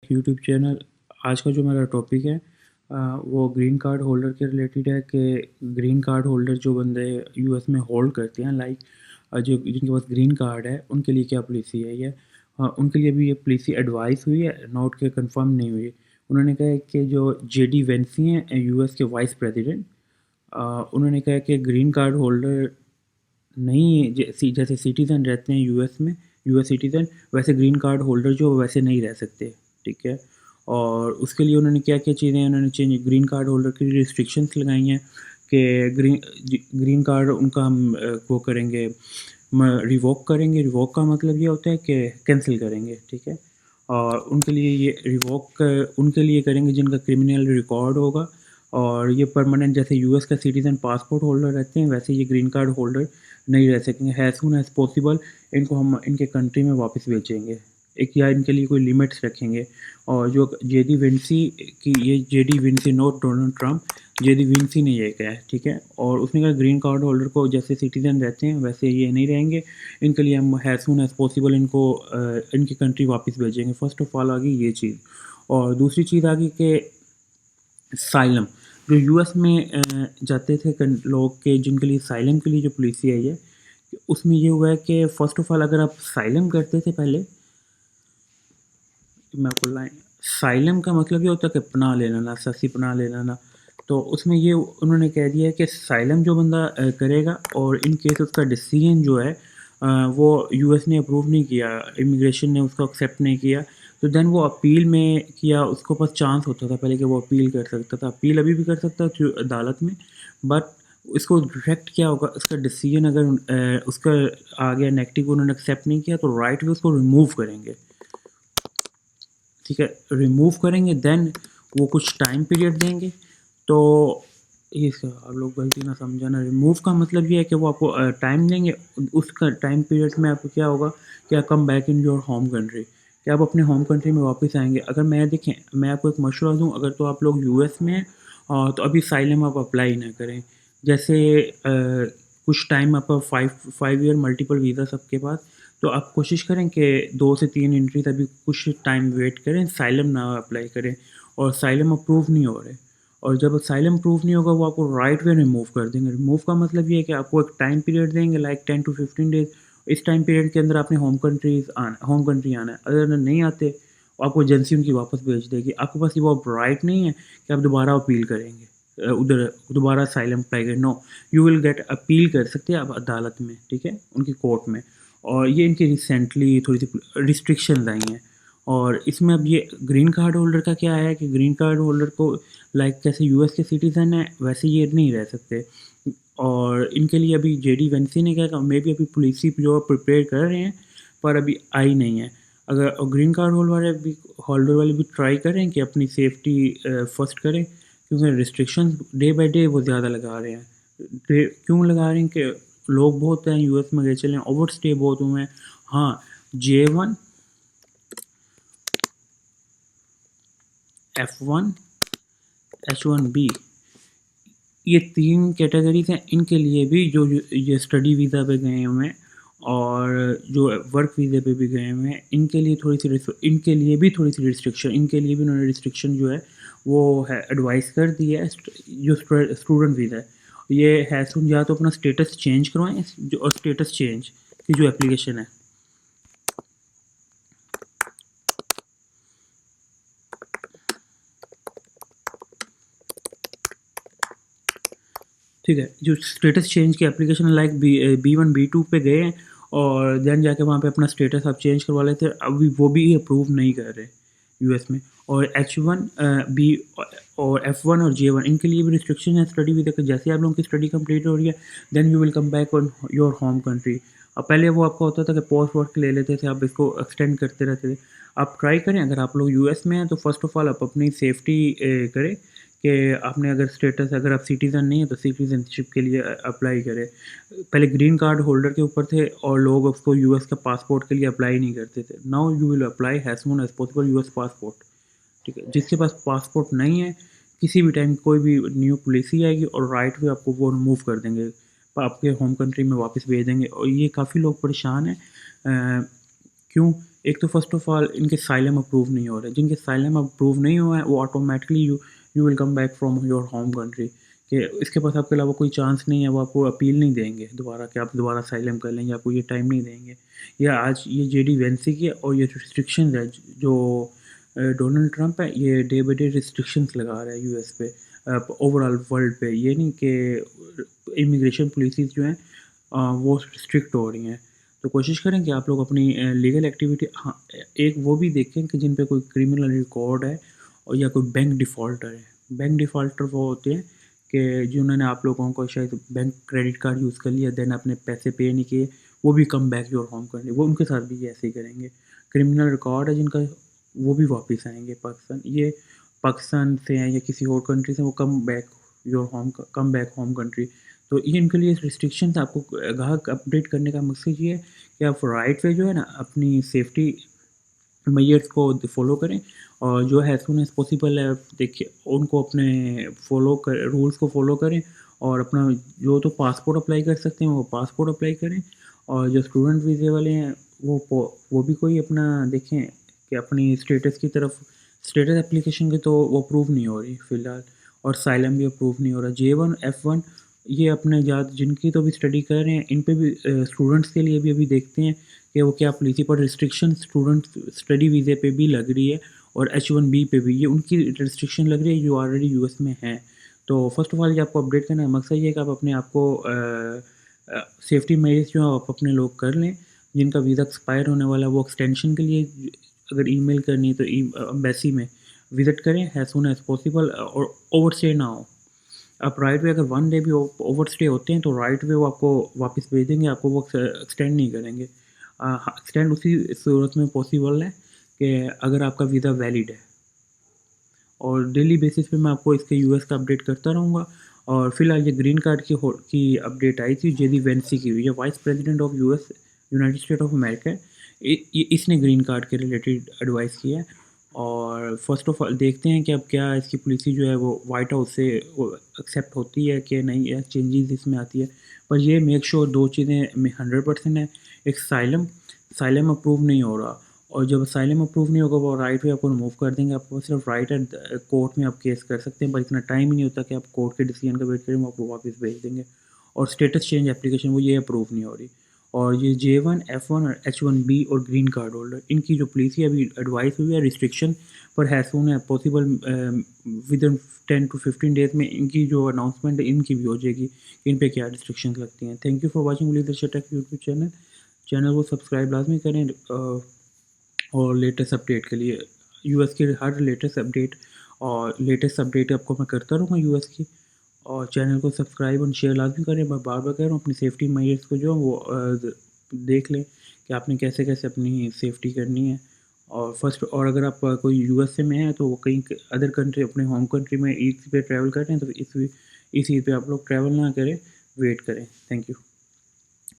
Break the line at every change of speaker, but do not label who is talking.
YouTube channel. आज का जो मेरा टॉपिक है वो ग्रीन कार्ड होल्डर के रिलेटेड है कि ग्रीन कार्ड होल्डर जो बंदे यूएस में होल्ड करते हैं, लाइक जो जिनके पास ग्रीन कार्ड है उनके लिए क्या पॉलिसी है ये। उनके लिए भी ये पॉलिसी एडवाइस हुई है, नोट के कंफर्म नहीं हुई। उन्होंने कहा है कि जो जेडी वेंसी हैं यूएस के वाइस प्रेसिडेंट, उन्होंने कहा कि ग्रीन कार्ड होल्डर नहीं, जैसे सिटीज़न रहते हैं यूएस में, यूएस सिटीज़न, वैसे ग्रीन कार्ड होल्डर जो वैसे नहीं रह सकते, ठीक है। और उसके लिए उन्होंने क्या-क्या चीज़ें उन्होंने चेंज ग्रीन कार्ड होल्डर के लिए रिस्ट्रिक्शंस लगाई हैं कि ग्रीन कार्ड उनका हम वो करेंगे, रिवोक करेंगे। रिवोक का मतलब ये होता है कि कैंसिल करेंगे, ठीक है। और उनके लिए ये रिवोक उनके लिए करेंगे जिनका क्रिमिनल रिकॉर्ड होगा, और ये परमानेंट जैसे यूएस का सिटीज़न पासपोर्ट होल्डर रहते हैं वैसे ये ग्रीन कार्ड होल्डर नहीं रह सकेंगे। हैज़ सून एज़ पॉसिबल इनको हम इनके कंट्री में वापस भेजेंगे, एक या इनके लिए कोई लिमिट्स रखेंगे। और जो जेडी विंसी की, ये JD Vinci not Donald Trump, JD Vinci ने ये कहा है, ठीक है। और उसने कहा ग्रीन कार्ड होल्डर को जैसे सिटीज़न रहते हैं वैसे ये नहीं रहेंगे, इनके लिए हम हैज़ सून एज़ पॉसिबल इनको इनकी कंट्री वापस भेजेंगे। फर्स्ट ऑफ ऑल आ गई ये चीज़। और दूसरी चीज़ आ गई कि साइलम, जो यूएस में जाते थे लोग के जिनके लिए साइलम के लिए जो पॉलिसी आई है, उसमें ये हुआ है कि फ़र्स्ट ऑफ़ ऑल अगर आप साइलम करते थे पहले, मैं आपको लाइन, साइलम का मतलब ये होता है कि पनाह ले लेना, सियासी पनाह ले लेना। तो उसमें ये उन्होंने कह दिया है कि साइलम जो बंदा करेगा और इन केस उसका डिसीजन जो है वो यूएस ने अप्रूव नहीं किया, इमिग्रेशन ने उसको एक्सेप्ट नहीं किया, तो देन वो अपील में किया, उसको पास चांस होता था पहले कि वो अपील कर सकता था। अपील अभी भी कर सकता है अदालत में, बट इसको डिफेक्ट क्या होगा, उसका डिसीजन अगर उसका आ गया नेगेटिव, उन्होंने एक्सेप्ट नहीं किया, तो राइट वे उसको रिमूव करेंगे, ठीक है। रिमूव करेंगे, देन वो कुछ टाइम पीरियड देंगे। तो ये आप लोग गलती ना समझना, रिमूव का मतलब ये है कि वो आपको टाइम देंगे, उसका टाइम पीरियड में आपको क्या होगा कि आप come back in your home country, कि आप अपने होम कंट्री में वापस आएंगे। अगर मैं देखें, मैं आपको एक मशवरा दूं, अगर तो आप लोग यूएस में हैं तो अभी साइलम आप अप्लाई ना करें। जैसे कुछ टाइम आपका 5 ईयर मल्टीपल वीज़ा सबके पास, तो आप कोशिश करें कि 2 से 3 एंट्री तभी कुछ टाइम वेट करें, साइलम ना अप्लाई करें। और साइलम अप्रूव नहीं हो रहे, और जब साइलम अप्रूव नहीं होगा वो आपको राइट वे रिमूव कर देंगे। रिमूव का मतलब ये है कि आपको एक टाइम पीरियड देंगे, लाइक 10 to 15 डेज। इस टाइम पीरियड के अंदर आपने होम कंट्री आना है। अगर नहीं आते आपको एजेंसी उनकी वापस भेज देगी। आपके पास ये वो राइट नहीं है कि आप दोबारा अपील करेंगे, उधर दोबारा साइलम अप्लाई करें। No, you will get appeal कर सकते हैं आप अदालत में, ठीक है, उनकी कोर्ट में। और ये इनकी रिसेंटली थोड़ी सी रिस्ट्रिक्शंस आई हैं। और इसमें अब ये ग्रीन कार्ड होल्डर का क्या है कि ग्रीन कार्ड होल्डर को लाइक कैसे यूएस के सिटीज़न है वैसे ये नहीं रह सकते। और इनके लिए अभी जेडी वेंसी ने कहा, मे भी अभी पॉलिसी जो प्रिपेयर कर रहे हैं पर अभी आई नहीं है। अगर ग्रीन कार्ड होल्डर वाले भी ट्राई करें कि अपनी सेफ्टी फर्स्ट करें, क्योंकि रिस्ट्रिक्शन डे बाई डे वो ज़्यादा लगा रहे हैं। क्यों लगा रहे हैं कि लोग बहुत हैं यूएस में, गए चले ओवर स्टे बहुत हुए हैं। हाँ, J1, F1, H1B, ये 3 कैटेगरीज हैं। इनके लिए भी जो ये स्टडी वीज़ा पे गए हुए हैं और जो वर्क वीज़े पे भी गए हुए हैं, इनके लिए इनके लिए भी थोड़ी सी रिस्ट्रिक्शन, इनके लिए भी उन्होंने रिस्ट्रिक्शन जो है वो है एडवाइस कर दी है। जो स्टूडेंट वीज़ा है ये है, सुन, या तो अपना स्टेटस चेंज करवाएं, और स्टेटस चेंज की जो एप्लीकेशन है, ठीक है, जो स्टेटस चेंज की एप्लीकेशन लाइक B1 B2 पे गए हैं और देन जाके वहाँ पे अपना स्टेटस आप चेंज करवा लेते हैं। अभी वो भी अप्रूव नहीं कर रहे यूएस में। और H1B और F1 और J1 इनके लिए भी रिस्ट्रिक्शन है स्टडी वीज़ा के। जैसे आप लोगों की स्टडी कंप्लीट हो रही है, then you will come back on your home country. अब पहले वो आपका होता था कि पोस्ट वर्क ले लेते थे, आप इसको एक्सटेंड करते रहते थे। आप ट्राई करें, अगर आप लोग यूएस में हैं तो फर्स्ट ऑफ ऑल आप अपनी सेफ्टी करें कि आपने अगर स्टेटस, अगर आप सिटीज़न नहीं है तो सिटीज़नशिप के लिए अप्लाई करें। पहले ग्रीन कार्ड होल्डर के ऊपर थे और लोग उसको यूएस का पासपोर्ट के लिए अप्लाई नहीं करते थे। Now you will apply has soon as possible US passport, ठीक है। जिसके पास पासपोर्ट नहीं है, किसी भी टाइम कोई भी न्यू पॉलिसी आएगी और राइट वे आपको वो रिमूव कर देंगे, आपके होम कंट्री में वापस भेज देंगे। और ये काफ़ी लोग परेशान हैं। क्यों एक तो फर्स्ट ऑफ ऑल इनके साइलम अप्रूव नहीं हो रहे, जिनके साइलम अप्रूव नहीं हुआ है वो automatically you will come back from your home country, कि इसके पास आपके अलावा कोई चांस नहीं है, वो आपको अपील नहीं देंगे दोबारा कि आप दोबारा साइलम कर लें, या आपको ये टाइम नहीं देंगे। या आज ये जेडी वेंसी की और ये रिस्ट्रिक्शन है जो डोनाल्ड ट्रंप है, ये डे बाई डे रिस्ट्रिक्शंस लगा रहा है यूएस पे, ओवरऑल वर्ल्ड पे। ये नहीं कि इमिग्रेशन पॉलिसीज़ जो हैं वो स्ट्रिक्ट हो रही हैं। तो कोशिश करें कि आप लोग अपनी लीगल एक्टिविटी, हाँ, एक वो भी देखें कि जिन पे कोई क्रिमिनल रिकॉर्ड है और या कोई बैंक डिफ़ॉल्टर है। बैंक डिफ़ॉल्टर वो होते हैं कि जिन्होंने आप लोगों को शायद बैंक क्रेडिट कार्ड यूज़ कर लिया, देन अपने पैसे पे नहीं किए, वो भी कम बैक योर होम करने, वो उनके साथ भी ऐसे ही करेंगे। क्रिमिनल रिकॉर्ड है जिनका, वो भी वापस आएंगे पाकिस्तान। ये पाकिस्तान से हैं या किसी और कंट्री से, वो कम बैक होम कंट्री। तो ये इनके लिए रिस्ट्रिक्शंस आपको ग्राहक अपडेट करने का मकसद ये है कि आप राइट वे जो है ना अपनी सेफ्टी मेजर्स को फॉलो करें, और जो है सून एज़ पॉसिबल है देखिए उनको अपने फॉलो कर रूल्स को फॉलो करें, और अपना जो तो पासपोर्ट अप्लाई कर सकते हैं वो पासपोर्ट अप्लाई करें, और जो स्टूडेंट वीज़े वाले हैं वो भी कोई अपना देखें कि अपनी स्टेटस की तरफ, स्टेटस एप्लीकेशन की तो वो अप्रूव नहीं हो रही फ़िलहाल, और साइलम भी अप्रूव नहीं हो रहा। J1 F1 ये अपने ज़्यादा जिनकी तो भी स्टडी कर रहे हैं, इन पे भी स्टूडेंट्स के लिए भी अभी देखते हैं कि वो क्या पॉलिसी पर रिस्ट्रिक्शन स्टूडेंट स्टडी वीज़े पे भी लग रही है, और H1B पे भी ये उनकी रिस्ट्रिक्शन लग रही है जो ऑलरेडी यूएस में हैं। तो फर्स्ट ऑफ ऑल ये आपको अपडेट करना है, मकसद ये है कि आप अपने आप को सेफ्टी मेजर्स जो आप अपने लोग कर लें। जिनका वीज़ा एक्सपायर होने वाला है वो एक्सटेंशन के लिए अगर ईमेल करनी है तो एम्बेसी में विज़िट करें एज़ सून एज़ पॉसिबल, और ओवर स्टे ना हो। आप राइट वे अगर 1 डे भी ओवर स्टे होते हैं तो राइट वे वो आपको वापस भेज देंगे, आपको वो एक्सटेंड नहीं करेंगे। एक्सटेंड उसी सूरत में पॉसिबल है कि अगर आपका वीज़ा वैलिड है, और डेली बेसिस पे मैं आपको इसके यूएस का अपडेट करता रहूँगा। और फिलहाल ये ग्रीन कार्ड की अपडेट आई थी जेडी वेंसी की, ये vice president of US United state of America है। इसने ग्रीन कार्ड के रिलेटेड एडवाइस किया है, और फर्स्ट ऑफ ऑल देखते हैं कि अब क्या इसकी पॉलिसी जो है वो वाइट हाउस से एक्सेप्ट होती है कि नहीं, या चेंजेस इसमें आती है। पर ये मेक श्योर दो चीज़ें में 100% है। एक साइलम अप्रूव नहीं हो रहा, और जब असाइलम अप्रूव नहीं होगा वो राइट वे आपको रिमूव कर देंगे। आपको सिर्फ राइट एट कोर्ट में आप केस कर सकते हैं, पर इतना टाइम ही नहीं होता कि आप कोर्ट के डिसीजन का वेट करें, वो आपको वापस भेज देंगे। और स्टेटस चेंज एप्लीकेशन वो ये अप्रूव नहीं हो रही। और ये J1 F1 और H1B और ग्रीन कार्ड होल्डर, इनकी जो पॉलिसी अभी एडवाइस हुई है रिस्ट्रिक्शन पर है, सून है possible with in 10 to 15 days में इनकी जो अनाउंसमेंट है इनकी भी हो जाएगी कि इन पे क्या रिस्ट्रिक्शन लगती हैं। Thank you for watching village take YouTube channel को सब्सक्राइब लाजमी करें, और लेटेस्ट अपडेट के लिए यूएस की हर लेटेस्ट अपडेट आपको मैं करता रहूँगा यूएस की। और चैनल को सब्सक्राइब और शेयर लाजमी करें। मैं बार बार कह रहा हूँ अपनी सेफ्टी मेजर्स को जो वो देख लें कि आपने कैसे कैसे अपनी सेफ्टी करनी है। और अगर आप कोई यूएसए में है तो वो कहीं अदर कंट्री अपने होम कंट्री में ईद पे ट्रैवल कर रहे हैं तो इस ईद पे आप लोग ट्रैवल ना करें, वेट करें। Thank you.